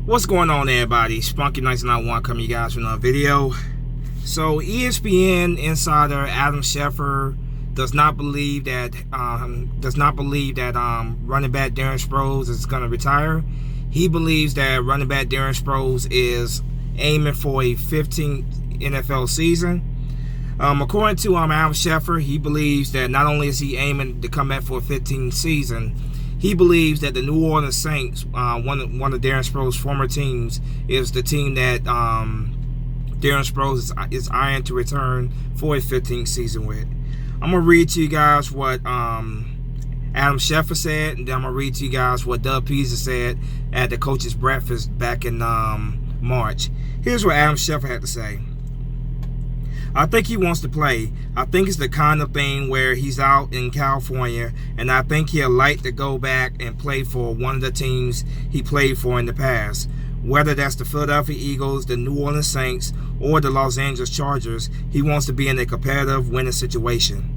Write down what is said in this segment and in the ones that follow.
What's going on, everybody? Spunky1991 coming to you guys with another video. So ESPN insider Adam Schefter does not believe that running back Darren Sproles is going to retire. He believes that running back Darren Sproles is aiming for a 15th NFL season. According to Adam Schefter, he believes that not only is he aiming to come back for a 15th season, he believes that the New Orleans Saints, one of Darren Sproles' former teams, is the team that Darren Sproles is eyeing to return for a 15th season with. I'm going to read to you guys what Adam Schefter said, and then I'm going to read to you guys what Doug Peterson said at the coach's breakfast back in March. Here's what Adam Schefter had to say. I think he wants to play. I think it's the kind of thing where he's out in California, and I think he'll like to go back and play for one of the teams he played for in the past. Whether that's the Philadelphia Eagles, the New Orleans Saints, or the Los Angeles Chargers, he wants to be in a competitive winning situation.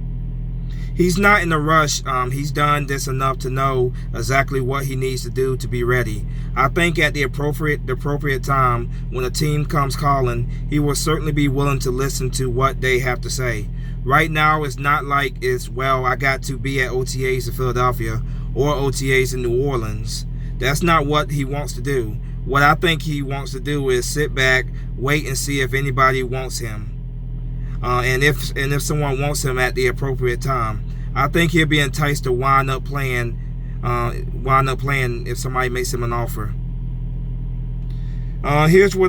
He's not in a rush. He's done this enough to know exactly what he needs to do to be ready. I think at the appropriate time, when a team comes calling, he will certainly be willing to listen to what they have to say. Right now, it's not like I got to be at OTAs in Philadelphia or OTAs in New Orleans. That's not what he wants to do. What I think he wants to do is sit back, wait and see if anybody wants him. And if someone wants him at the appropriate time. I think he'll be enticed to wind up playing if somebody makes him an offer. Here's what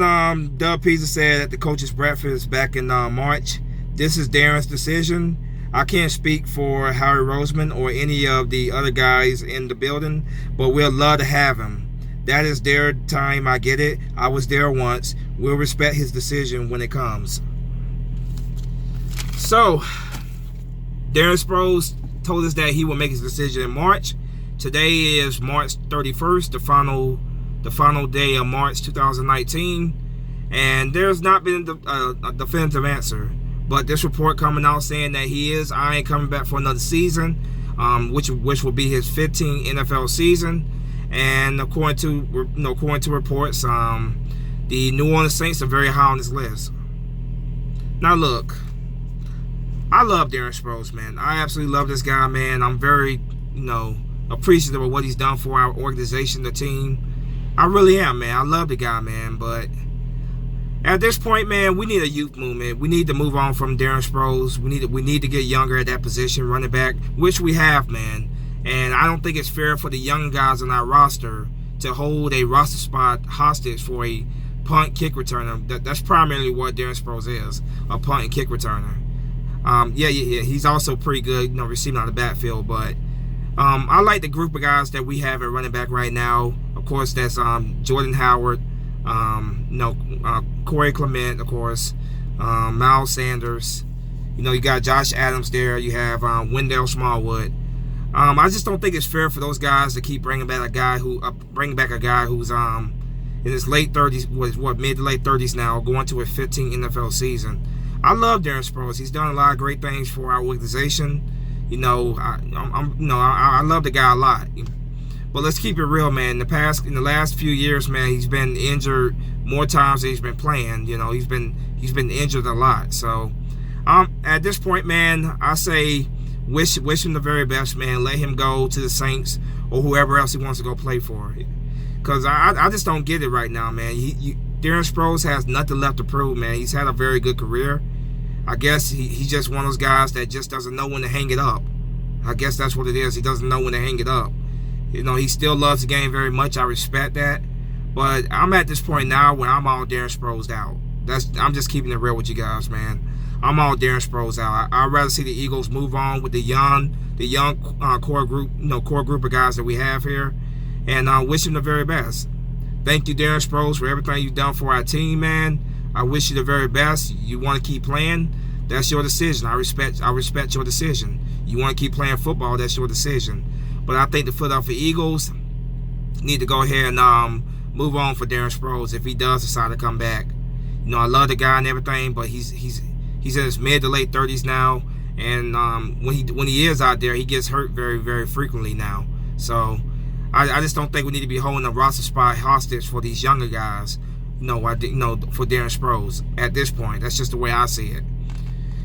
Doug Peterson said at the coach's breakfast back in March. This is Darren's decision. I can't speak for Harry Roseman or any of the other guys in the building, but we'll love to have him. That is their time, I get it. I was there once. We'll respect his decision when it comes. So, Darren Sproles told us that he will make his decision in March. Today is March 31st, the final day of March 2019, and there's not been a definitive answer. But this report coming out saying that he is eyeing coming back for another season, which will be his 15th NFL season. And according to reports, the New Orleans Saints are very high on this list. Now look, I love Darren Sproles, man. I absolutely love this guy, man. I'm very, appreciative of what he's done for our organization, the team. I really am, man. I love the guy, man. But at this point, man, we need a youth movement. We need to move on from Darren Sproles. We need to get younger at that position, running back, which we have, man. And I don't think it's fair for the young guys on our roster to hold a roster spot hostage for a punt kick returner. That's primarily what Darren Sproles is, a punt and kick returner. Yeah, he's also pretty good, receiving out of the backfield. But I like the group of guys that we have at running back right now. Of course, that's Jordan Howard, Corey Clement, of course, Miles Sanders. You got Josh Adams there. You have Wendell Smallwood. I just don't think it's fair for those guys to keep bringing back a guy who's in his late 30s, mid to late 30s now, going to a 15th NFL season. I love Darren Sproles. He's done a lot of great things for our organization. I love the guy a lot. But let's keep it real, man. In the last few years, man, he's been injured more times than he's been playing. He's been injured a lot. So, at this point, man, I say wish him the very best, man. Let him go to the Saints or whoever else he wants to go play for. Because I just don't get it right now, man. Darren Sproles has nothing left to prove, man. He's had a very good career. I guess he's just one of those guys that just doesn't know when to hang it up. I guess that's what it is. He doesn't know when to hang it up. He still loves the game very much. I respect that. But I'm at this point now where I'm all Darren Sproles out. I'm just keeping it real with you guys, man. I'm all Darren Sproles out. I'd rather see the Eagles move on with the young core group of guys that we have here, and wish him the very best. Thank you, Darren Sproles, for everything you've done for our team, man. I wish you the very best. You want to keep playing? That's your decision. I respect your decision. You want to keep playing football? That's your decision. But I think the Philadelphia Eagles need to go ahead and move on for Darren Sproles if he does decide to come back. I love the guy and everything, but he's in his mid to late 30s now, and when he is out there, he gets hurt very, very frequently now. So I just don't think we need to be holding a roster spot hostage for these younger guys. For Darren Sproles at this point. That's just the way I see it.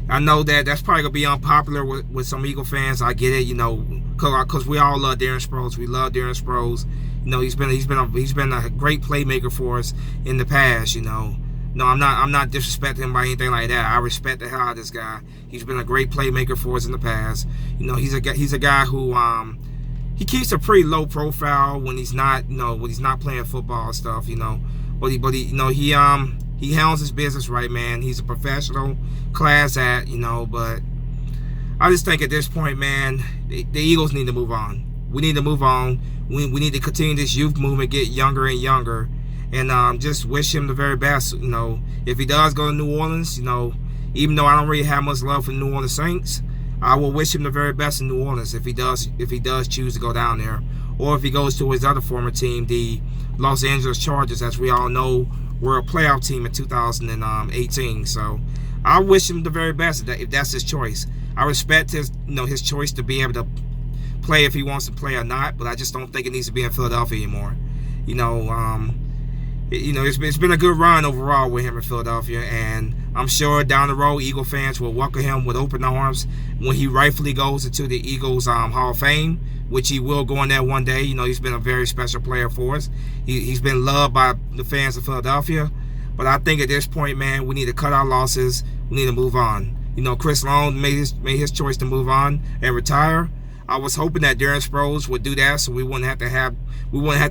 I know that's probably gonna be unpopular with some Eagle fans. I get it, because we all love Darren Sproles. We love Darren Sproles. He's been a great playmaker for us in the past. No, I'm not disrespecting him by anything like that. I respect the hell out of this guy. He's been a great playmaker for us in the past. He's a guy who he keeps a pretty low profile when he's not playing football and stuff. But he handles his business right, man. He's a professional, class act, But I just think at this point, man, the Eagles need to move on. We need to move on. We need to continue this youth movement, get younger and younger, and just wish him the very best. If he does go to New Orleans, even though I don't really have much love for New Orleans Saints, I will wish him the very best in New Orleans if he does choose to go down there, or if he goes to his other former team, the Los Angeles Chargers, as we all know, were a playoff team in 2018. So I wish him the very best if that's his choice. I respect his choice to be able to play if he wants to play or not, but I just don't think it needs to be in Philadelphia anymore. It's been a good run overall with him in Philadelphia, and I'm sure down the road Eagle fans will welcome him with open arms when he rightfully goes into the Eagles Hall of Fame, which he will go in there one day. He's been a very special player for us. He's been loved by the fans of Philadelphia. But I think at this point, man, we need to cut our losses. We need to move on. Chris Long made his choice to move on and retire. I was hoping that Darren Sproles would do that, so we wouldn't have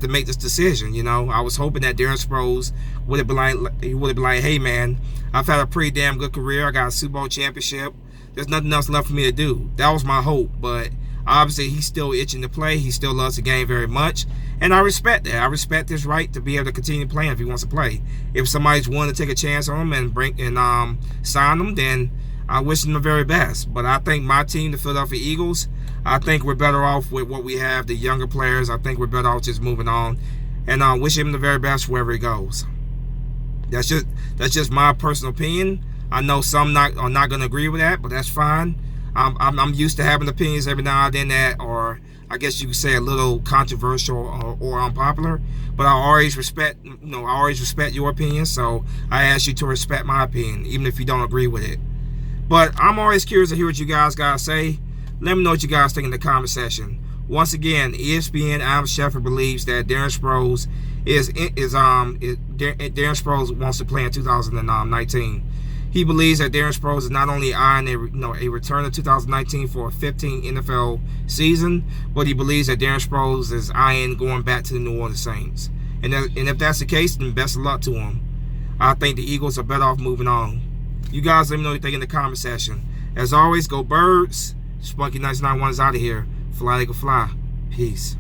to make this decision. I was hoping that Darren Sproles would have been like, hey man, I've had a pretty damn good career. I got a Super Bowl championship. There's nothing else left for me to do. That was my hope, but obviously he's still itching to play. He still loves the game very much, and I respect that. I respect his right to be able to continue playing if he wants to play. If somebody's willing to take a chance on him and sign him, then I wish him the very best. But I think my team, the Philadelphia Eagles, I think we're better off with what we have, the younger players. I think we're better off just moving on, and wish him the very best wherever he goes. That's just my personal opinion. I know some are not going to agree with that, but that's fine. I'm used to having opinions every now and then that, or I guess you could say a little controversial or unpopular. But I always respect your opinion, so I ask you to respect my opinion, even if you don't agree with it. But I'm always curious to hear what you guys got to say. Let me know what you guys think in the comment section. Once again, ESPN Adam Schefter believes that Darren Sproles Darren Sproles wants to play in 2019. He believes that Darren Sproles is not only eyeing a return in 2019 for a 15 NFL season, but he believes that Darren Sproles is eyeing going back to the New Orleans Saints. And if that's the case, then best of luck to him. I think the Eagles are better off moving on. You guys let me know what you think in the comment section. As always, go Birds. Spunky 991 is out of here. Fly, they can fly. Peace.